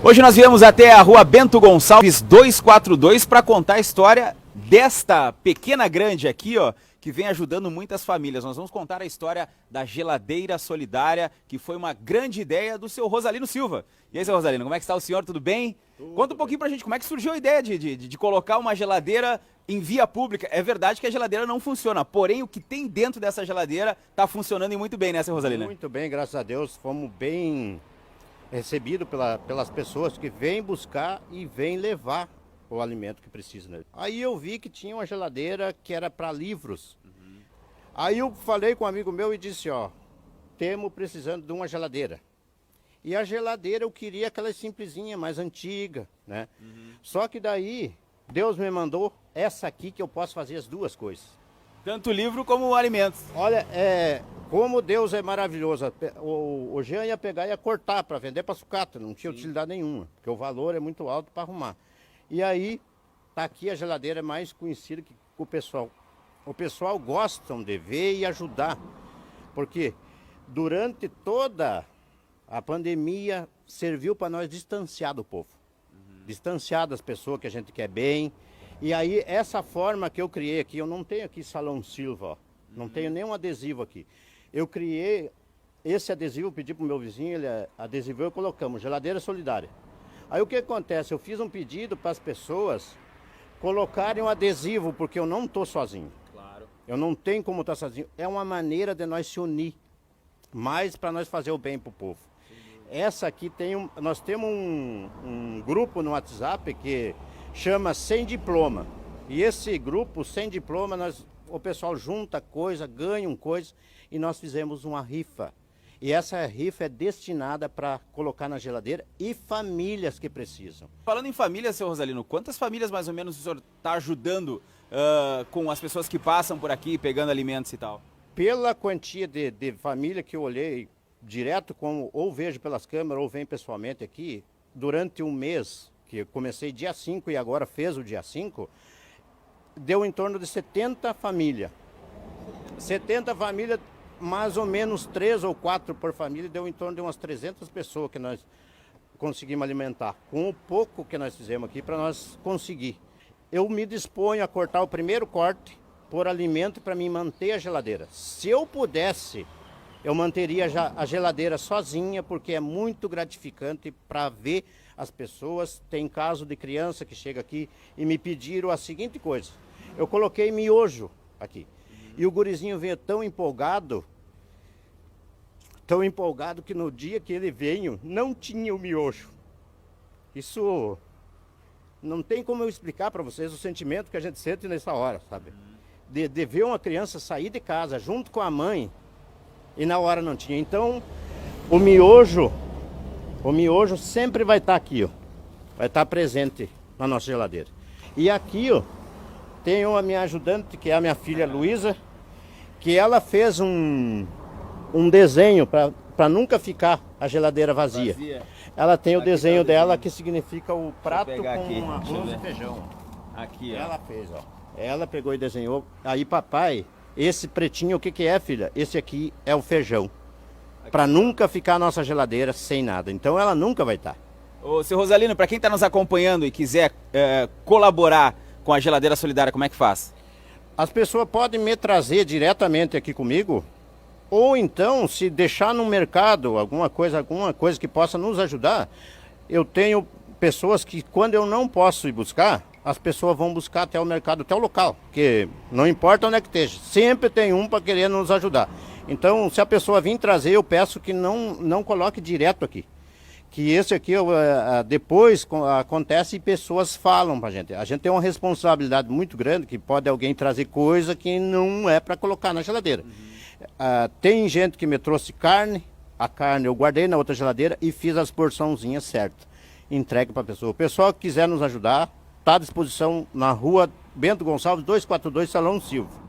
Hoje nós viemos até a rua Bento Gonçalves 242 para contar a história desta pequena grande aqui, ó, que vem ajudando muitas famílias. Nós vamos contar a história da geladeira solidária, que foi uma grande ideia do seu Rosalino Silva. E aí, seu Rosalino, como é que está o senhor? Tudo bem? Conta um pouquinho pra gente, como é que surgiu a ideia de colocar uma geladeira em via pública. É verdade que a geladeira não funciona, porém o que tem dentro dessa geladeira está funcionando e muito bem, né, seu Rosalino? Muito bem, graças a Deus, fomos bem recebidos pelas pessoas que vêm buscar e vêm levar o alimento que precisa, né? Aí eu vi que tinha uma geladeira que era para livros. Aí eu falei com um amigo meu e disse, ó, temos precisando de uma geladeira. E a geladeira eu queria aquela simplesinha, mais antiga, né? Só que daí Deus me mandou essa aqui que eu posso fazer as duas coisas. Tanto livro como alimentos. Olha, como Deus é maravilhoso. O Jean ia pegar e ia cortar para vender para sucata, não tinha utilidade nenhuma, porque o valor é muito alto para arrumar. E aí, tá aqui a geladeira mais conhecida que o pessoal. O pessoal gosta de ver e ajudar, porque durante toda a pandemia serviu para nós distanciar do povo. Distanciar das pessoas que a gente quer bem. E aí, essa forma que eu criei aqui, eu não tenho aqui Salão Silva, ó. Não tenho nenhum adesivo aqui. Eu criei esse adesivo, pedi para o meu vizinho, ele adesivou e colocamos, geladeira solidária. Aí o que acontece? Eu fiz um pedido para as pessoas colocarem um adesivo, porque eu não estou sozinho. Claro. Eu não tenho como estar sozinho. É uma maneira de nós se unir, mais para nós fazer o bem para o povo. Essa aqui nós temos um grupo no WhatsApp que chama Sem Diploma. E esse grupo, Sem Diploma, o pessoal junta coisa, ganha coisa, e nós fizemos uma rifa. E essa rifa é destinada para colocar na geladeira e famílias que precisam. Falando em família, seu Rosalino, quantas famílias mais ou menos o senhor está ajudando com as pessoas que passam por aqui, pegando alimentos e tal? Pela quantia de família que eu olhei direto, ou vejo pelas câmeras, ou venho pessoalmente aqui, durante um mês, que eu comecei dia 5 e agora fez o dia 5, deu em torno de 70 famílias. 70 famílias, mais ou menos 3 ou 4 por família, deu em torno de umas 300 pessoas que nós conseguimos alimentar, com o pouco que nós fizemos aqui para nós conseguir. Eu me disponho a cortar o primeiro corte por alimento para mim manter a geladeira. Se eu pudesse, eu manteria a geladeira sozinha, porque é muito gratificante para ver as pessoas. Tem caso de criança que chega aqui e me pediram a seguinte coisa. Eu coloquei miojo aqui. E o gurizinho veio tão empolgado que no dia que ele veio, não tinha o miojo. Isso não tem como eu explicar para vocês o sentimento que a gente sente nessa hora, sabe? De ver uma criança sair de casa junto com a mãe e na hora não tinha. Então, o miojo sempre vai estar aqui, ó. Vai estar presente na nossa geladeira. E aqui, ó, tem uma minha ajudante, que é a minha filha Luísa, que ela fez um desenho para nunca ficar a geladeira vazia. Ela tem o desenho dela, que significa o prato com arroz e feijão. Aqui, ó. Ela fez, ó. Ela pegou e desenhou. Aí, papai, esse pretinho, o que que é, filha? Esse aqui é o feijão. Para nunca ficar a nossa geladeira sem nada. Então ela nunca vai estar. Ô, seu Rosalino, para quem está nos acompanhando e quiser colaborar com a geladeira solidária, como é que faz? As pessoas podem me trazer diretamente aqui comigo, ou então, se deixar no mercado alguma coisa que possa nos ajudar. Eu tenho pessoas que, quando eu não posso ir buscar, as pessoas vão buscar até o mercado, até o local, porque não importa onde é que esteja, sempre tem um para querer nos ajudar. Então, se a pessoa vir trazer, eu peço que não coloque direto aqui. Que esse aqui, depois acontece e pessoas falam pra gente. A gente tem uma responsabilidade muito grande, que pode alguém trazer coisa que não é para colocar na geladeira. Tem gente que me trouxe carne, a carne eu guardei na outra geladeira e fiz as porçãozinhas certas. Entregue para a pessoa. O pessoal que quiser nos ajudar, está à disposição na rua Bento Gonçalves 242, Salão Silva.